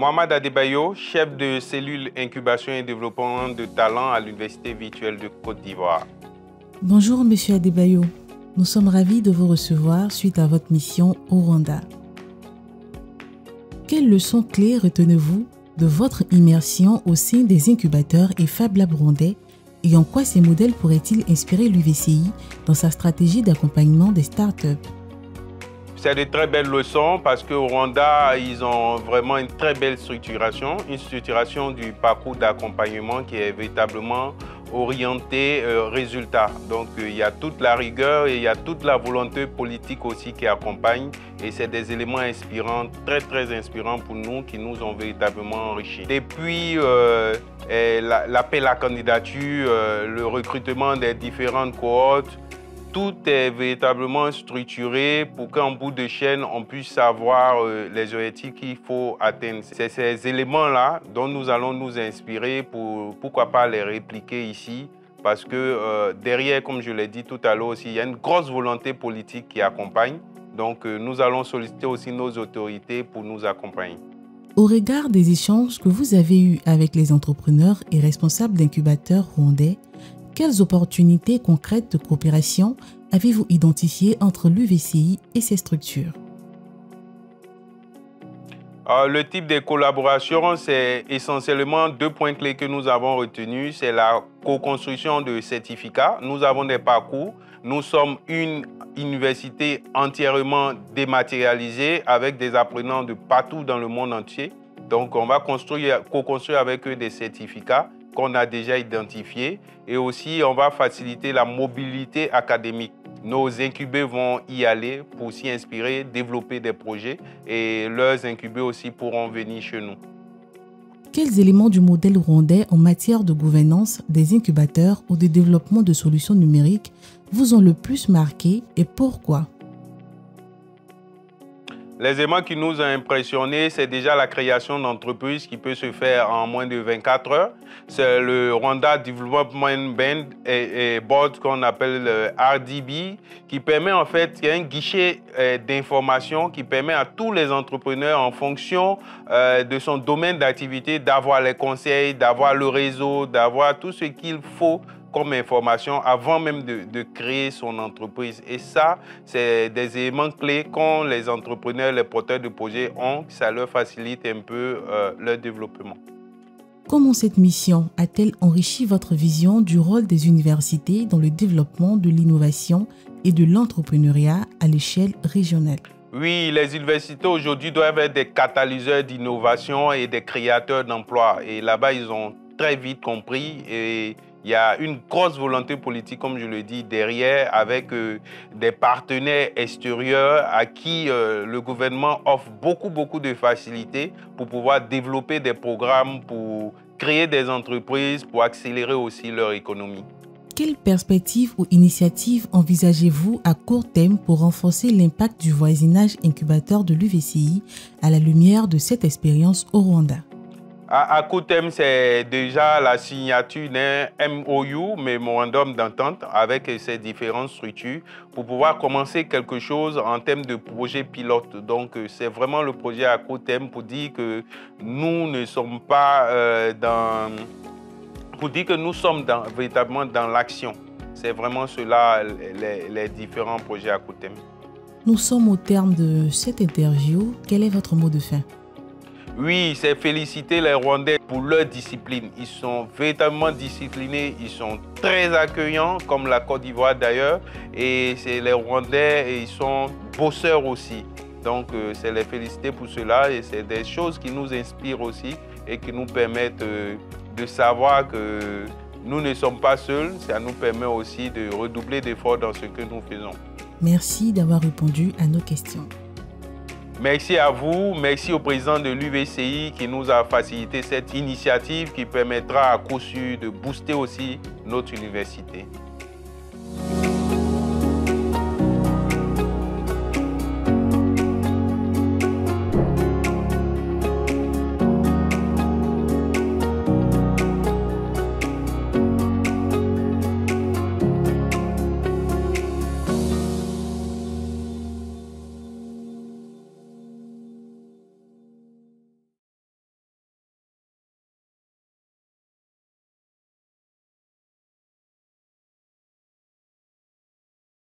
Mohamed Adebayo, chef de cellule incubation et développement de talents à l'Université virtuelle de Côte d'Ivoire. Bonjour Monsieur Adebayo, nous sommes ravis de vous recevoir suite à votre mission au Rwanda. Quelles leçons clés retenez-vous de votre immersion au sein des incubateurs et Fab Lab rwandais et en quoi ces modèles pourraient-ils inspirer l'UVCI dans sa stratégie d'accompagnement des startups? C'est de très belles leçons parce qu'au Rwanda, ils ont vraiment une très belle structuration du parcours d'accompagnement qui est véritablement orienté résultat. Donc il y a toute la rigueur et il y a toute la volonté politique aussi qui accompagne et c'est des éléments inspirants, très inspirants pour nous qui nous ont véritablement enrichis. Depuis l'appel à candidature, le recrutement des différentes cohortes, tout est véritablement structuré pour qu'en bout de chaîne, on puisse savoir les objectifs qu'il faut atteindre. C'est ces éléments-là dont nous allons nous inspirer pour, pourquoi pas les répliquer ici, parce que derrière, comme je l'ai dit tout à l'heure aussi, il y a une grosse volonté politique qui accompagne. Donc nous allons solliciter aussi nos autorités pour nous accompagner. Au regard des échanges que vous avez eus avec les entrepreneurs et responsables d'incubateurs rwandais, quelles opportunités concrètes de coopération avez-vous identifiées entre l'UVCI et ces structures? Le type de collaboration, c'est essentiellement deux points clés que nous avons retenus. C'est la co-construction de certificats. Nous avons des parcours. Nous sommes une université entièrement dématérialisée avec des apprenants de partout dans le monde entier. Donc, on va co-construire avec eux des certificats qu'on a déjà identifiés et aussi on va faciliter la mobilité académique. Nos incubés vont y aller pour s'y inspirer, développer des projets et leurs incubés aussi pourront venir chez nous. Quels éléments du modèle rwandais en matière de gouvernance des incubateurs ou de développement de solutions numériques vous ont le plus marqué et pourquoi? Les éléments qui nous ont impressionnés, c'est déjà la création d'entreprises qui peut se faire en moins de 24 heures. C'est le Rwanda Development Band et Board qu'on appelle le RDB, qui permet en fait, il y a un guichet d'information qui permet à tous les entrepreneurs en fonction de son domaine d'activité d'avoir les conseils, d'avoir le réseau, d'avoir tout ce qu'il faut comme information avant même de créer son entreprise. Et ça, c'est des éléments clés quand les entrepreneurs, les porteurs de projets ont, ça leur facilite un peu leur développement. Comment cette mission a-t-elle enrichi votre vision du rôle des universités dans le développement de l'innovation et de l'entrepreneuriat à l'échelle régionale? Oui, les universités aujourd'hui doivent être des catalyseurs d'innovation et des créateurs d'emplois. Et là-bas, ils ont très vite compris et il y a une grosse volonté politique, comme je le dis, derrière, avec des partenaires extérieurs à qui le gouvernement offre beaucoup de facilités pour pouvoir développer des programmes, pour créer des entreprises, pour accélérer aussi leur économie. Quelles perspectives ou initiatives envisagez-vous à court terme pour renforcer l'impact du voisinage incubateur de l'UVCI à la lumière de cette expérience au Rwanda? À court terme, c'est déjà la signature d'un MOU, Memorandum d'entente, avec ces différentes structures pour pouvoir commencer quelque chose en termes de projet pilote. Donc, c'est vraiment le projet à court terme pour dire que nous ne sommes pas véritablement dans l'action. C'est vraiment cela, les différents projets à court terme. Nous sommes au terme de cette interview. Quel est votre mot de fin? Oui, c'est féliciter les Rwandais pour leur discipline. Ils sont véritablement disciplinés, ils sont très accueillants, comme la Côte d'Ivoire d'ailleurs. Et c'est les Rwandais, ils sont bosseurs aussi. Donc, c'est les féliciter pour cela. Et c'est des choses qui nous inspirent aussi et qui nous permettent de savoir que nous ne sommes pas seuls. Ça nous permet aussi de redoubler d'efforts dans ce que nous faisons. Merci d'avoir répondu à nos questions. Merci à vous, merci au président de l'UVCI qui nous a facilité cette initiative qui permettra à coup sûr de booster aussi notre université.